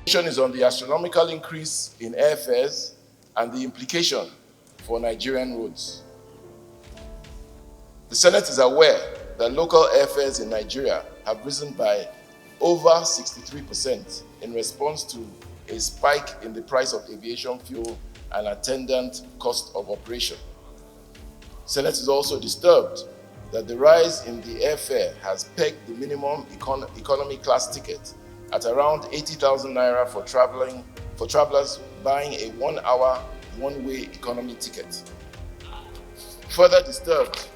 Is on the astronomical increase in airfares and the implication for Nigerian roads. The Senate is aware that local airfares in Nigeria have risen by over 63% in response to a spike in the price of aviation fuel and attendant cost of operation. Senate is also disturbed that the rise in the airfare has pegged the minimum economy class ticket at around 80,000 naira for travelers buying a 1-hour, one-way economy ticket. Further disturbed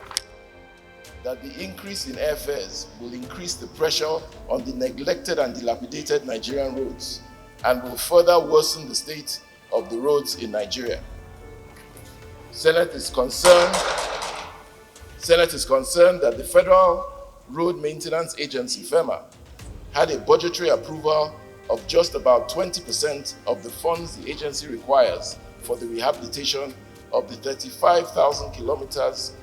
that the increase in airfares will increase the pressure on the neglected and dilapidated Nigerian roads and will further worsen the state of the roads in Nigeria. Senate is concerned that the Federal Road Maintenance Agency, FEMA, had a budgetary approval of just about 20% of the funds the agency requires for the rehabilitation of the 35,000 kilometers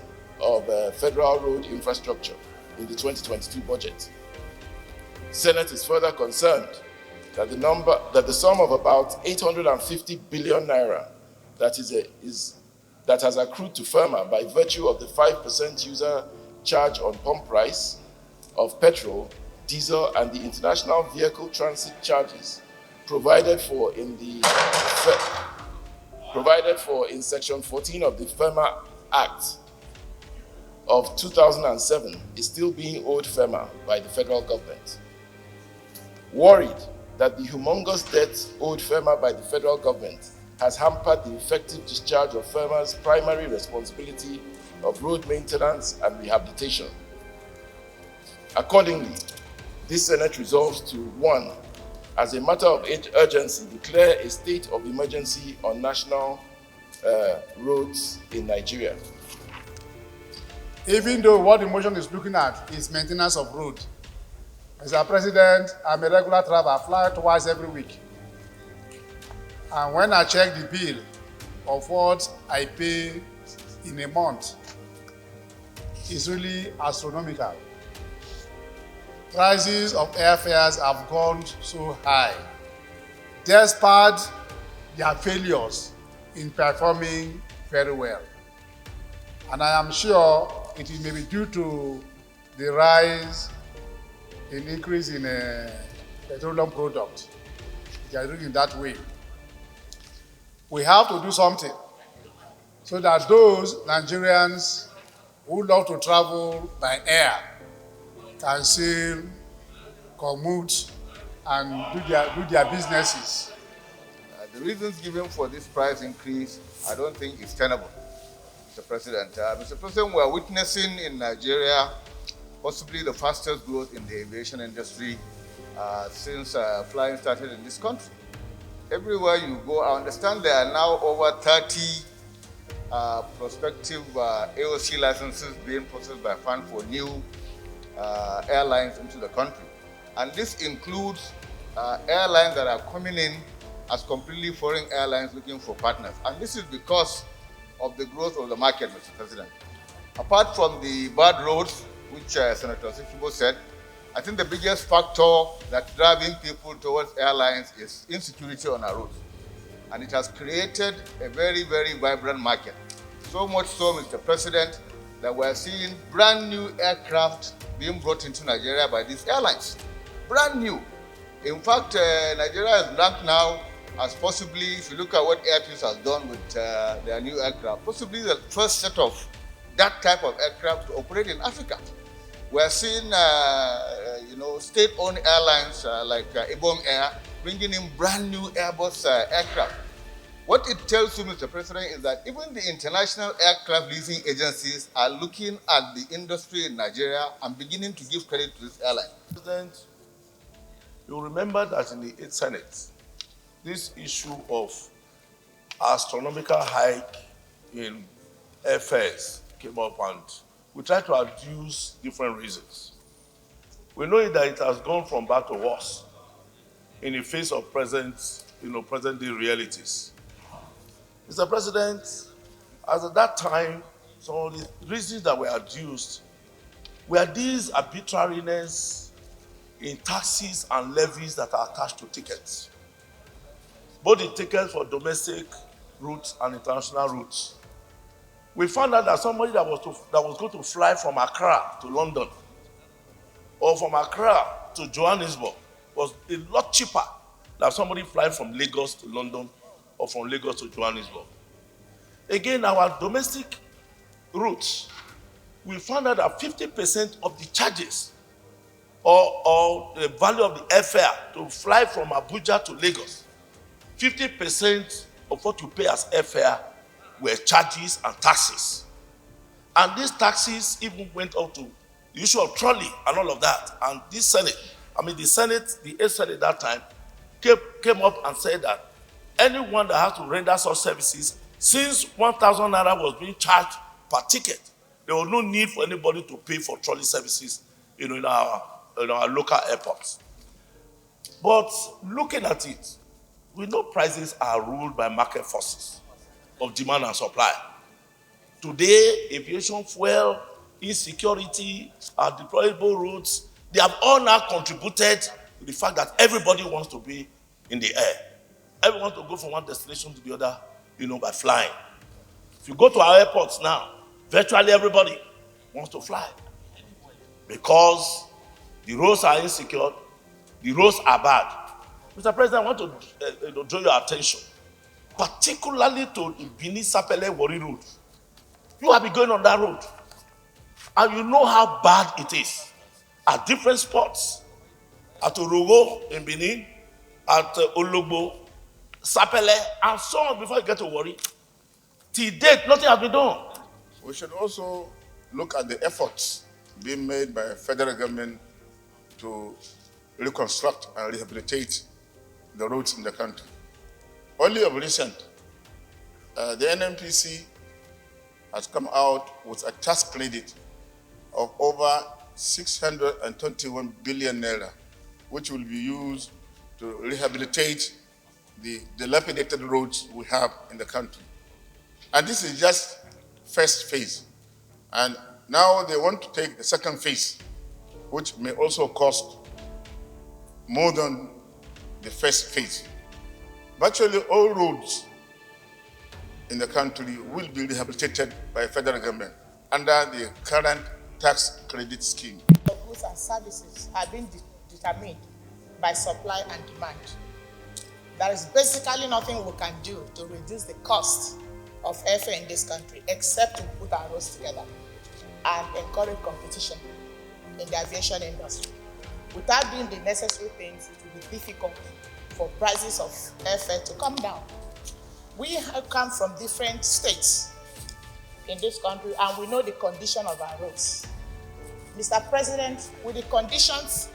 of federal road infrastructure in the 2022 budget. Senate is further concerned that the sum of about 850 billion naira that has accrued to FEMA by virtue of the 5% user charge on pump price of petrol, diesel, and the international vehicle transit charges provided for in Section 14 of the FEMA Act of 2007 is still being owed FEMA by the federal government. Worried that the humongous debt owed FEMA by the federal government has hampered the effective discharge of FEMA's primary responsibility of road maintenance and rehabilitation. Accordingly, this Senate resolves to, 1, as a matter of urgency, declare a state of emergency on national roads in Nigeria. Even though what the motion is looking at is maintenance of road, Mr. President, I'm a regular traveler. I fly twice every week. And when I check the bill of what I pay in a month, it's really astronomical. Prices of airfares have gone so high, despite their failures in performing very well. And I am sure it may be due to the rise in increase in petroleum product. They are doing it that way. We have to do something so that those Nigerians who love to travel by air can still commute and do their businesses. The reasons given for this price increase, I don't think is tenable, Mr. President. Mr. President, we are witnessing in Nigeria possibly the fastest growth in the aviation industry since flying started in this country. Everywhere you go, I understand there are now over 30 prospective AOC licenses being processed by FAN for new airlines into the country. And this includes airlines that are coming in as completely foreign airlines looking for partners. And this is because of the growth of the market, Mr. President. Apart from the bad roads, which Senator Sikibo said, I think the biggest factor that's driving people towards airlines is insecurity on our roads. And it has created a very, very vibrant market. So much so, Mr. President, that we're seeing brand new aircraft being brought into Nigeria by these airlines. Brand new. In fact, Nigeria is ranked now as possibly, if you look at what Air Peace has done with their new aircraft, possibly the first set of that type of aircraft to operate in Africa. We're seeing, state-owned airlines like Ibom Air bringing in brand new Airbus aircraft. What it tells you, Mr. President, is that even the international aircraft leasing agencies are looking at the industry in Nigeria and beginning to give credit to this airline. President, you'll remember that in the 8th Senate, this issue of astronomical hike in airfares came up, and we tried to adduce different reasons. We know that it has gone from bad to worse in the face of present-day realities. Mr. President, as at that time, some of the reasons that were adduced were these arbitrariness in taxes and levies that are attached to tickets. both the tickets for domestic routes and international routes. We found out that somebody that was going to fly from Accra to London or from Accra to Johannesburg was a lot cheaper than somebody flying from Lagos to London or from Lagos to Johannesburg. Again, our domestic routes, we found out that 50% of the charges or the value of the airfare to fly from Abuja to Lagos, 50% of what you pay as airfare were charges and taxes. And these taxes even went up to the issue of trolley and all of that. And the Senate, the 8th Senate that time, came up and said that anyone that has to render such services, since 1,000 naira was being charged per ticket, there was no need for anybody to pay for trolley services in our local airports. But looking at it, we know prices are ruled by market forces of demand and supply. Today, aviation fuel, insecurity, our deployable roads, they have all now contributed to the fact that everybody wants to be in the air. Everyone wants to go from one destination to the other, by flying. If you go to our airports now, virtually everybody wants to fly because the roads are insecure, the roads are bad. Mr. President, I want to draw your attention, particularly to the Benin Sapele Wari Road. You have been going on that road, and you know how bad it is. At different spots, at Orogo in Benin, at Ologbo, Sapele, and so on before you get to Wari. Till date, nothing has been done. We should also look at the efforts being made by the federal government to reconstruct and rehabilitate the roads in the country. Only of recent, the NNPC has come out with a tax credit of over 621 billion naira, which will be used to rehabilitate the dilapidated roads we have in the country. And this is just first phase. And now they want to take the second phase, which may also cost more than the first phase. Virtually all roads in the country will be rehabilitated by the federal government under the current tax credit scheme. Goods and services are being determined by supply and demand. There is basically nothing we can do to reduce the cost of airfare in this country except to put our roads together and encourage competition in the aviation industry. Without doing the necessary things, it will be difficult for prices of airfare to come down. We have come from different states in this country and we know the condition of our roads. Mr. President, with the conditions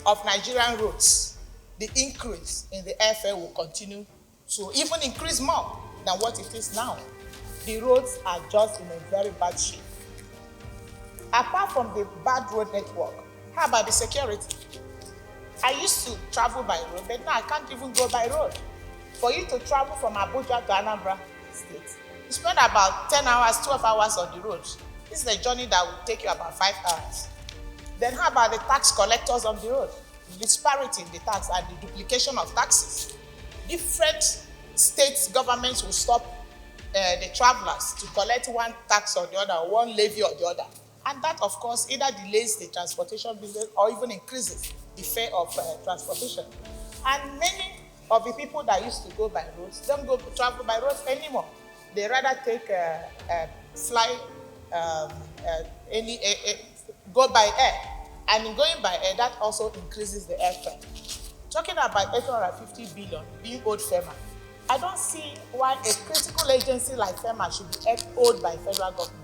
of Nigerian roads, the increase in the airfare will continue to even increase more than what it is now. The roads are just in a very bad shape. Apart from the bad road network, how about the security? I used to travel by road, but now I can't even go by road. For you to travel from Abuja to Anambra State, you spend about 10 hours, 12 hours on the road. This is a journey that will take you about 5 hours. Then how about the tax collectors on the road? The disparity in the tax and the duplication of taxes. Different state governments will stop the travelers to collect one tax or the other, or one levy or the other. And that, of course, either delays the transportation business or even increases the fare of transportation. And many of the people that used to go by roads don't go travel by roads anymore. They rather take go by air. And in going by air, that also increases the airfare. Talking about 850 billion being owed FEMA, I don't see why a critical agency like FEMA should be owed by federal government.